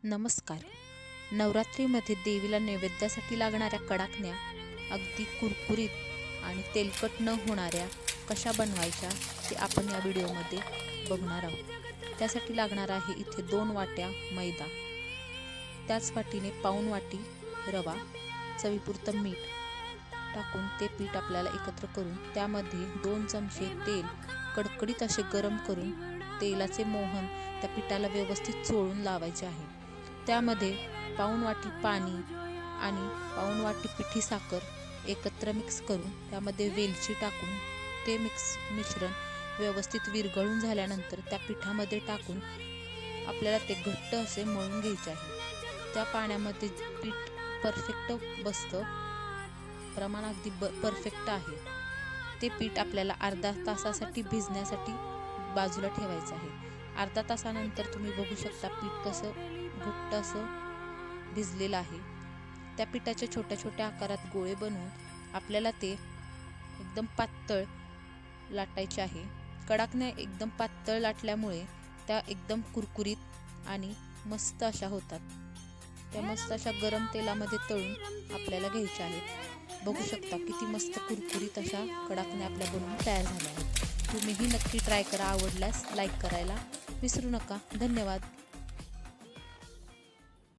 नमस्कार. नवरात्रीमध्ये देवीला नैवेद्यासाठी लागणाऱ्या कडाकण्या अगदी कुरकुरीत आणि तेलकट न होणाऱ्या कशा बनवायच्या ते आपण या व्हिडिओमध्ये बघणार आहोत. त्यासाठी लागणार आहे इथे 2 वाट्या मैदा, त्याच वाटीने पाऊण वाटी रवा, चवीपुरतं मीठ टाकून ते पीठ आपल्याला एकत्र करून त्यामध्ये 2 चमचे तेल कडकडीत असे गरम करून तेलाचे मोहन त्या पिठाला व्यवस्थित चोळून लावायचे आहे. त्यामध्ये पाऊण वाटी पाणी आणि पाऊण वाटी पिठी साखर एकत्र मिक्स करून त्यामध्ये वेलची टाकून ते मिश्रण व्यवस्थित विरघळून झाल्यानंतर त्या पिठामध्ये टाकून आपल्याला ते घट्ट असे मळून घ्यायचे आहे. त्या पाण्यामध्ये पीठ परफेक्ट बसतं, प्रमाण अगदी परफेक्ट आहे. ते पीठ आपल्याला अर्धा तासासाठी भिजण्यासाठी बाजूला ठेवायचं आहे. अर्धा तासानंतर तुम्ही बघू शकता पीठ कसं घट्ट असं भिजलेलं आहे. त्या पिठाच्या छोट्या छोट्या आकारात गोळे बनवून आपल्याला ते एकदम पातळ लाटायचे आहे. कडाकण्या एकदम पातळ लाटल्यामुळे त्या एकदम कुरकुरीत आणि मस्त अशा होतात. त्या मस्त अशा गरम तेलामध्ये तळून आपल्याला घ्यायच्या आहेत. बघू शकता किती मस्त कुरकुरीत अशा कडाकण्या आपल्या बनवून तयार झाल्या आहेत. तुम्हीही नक्की ट्राय करा. आवडल्यास लाईक करायला विसरू नका. धन्यवाद.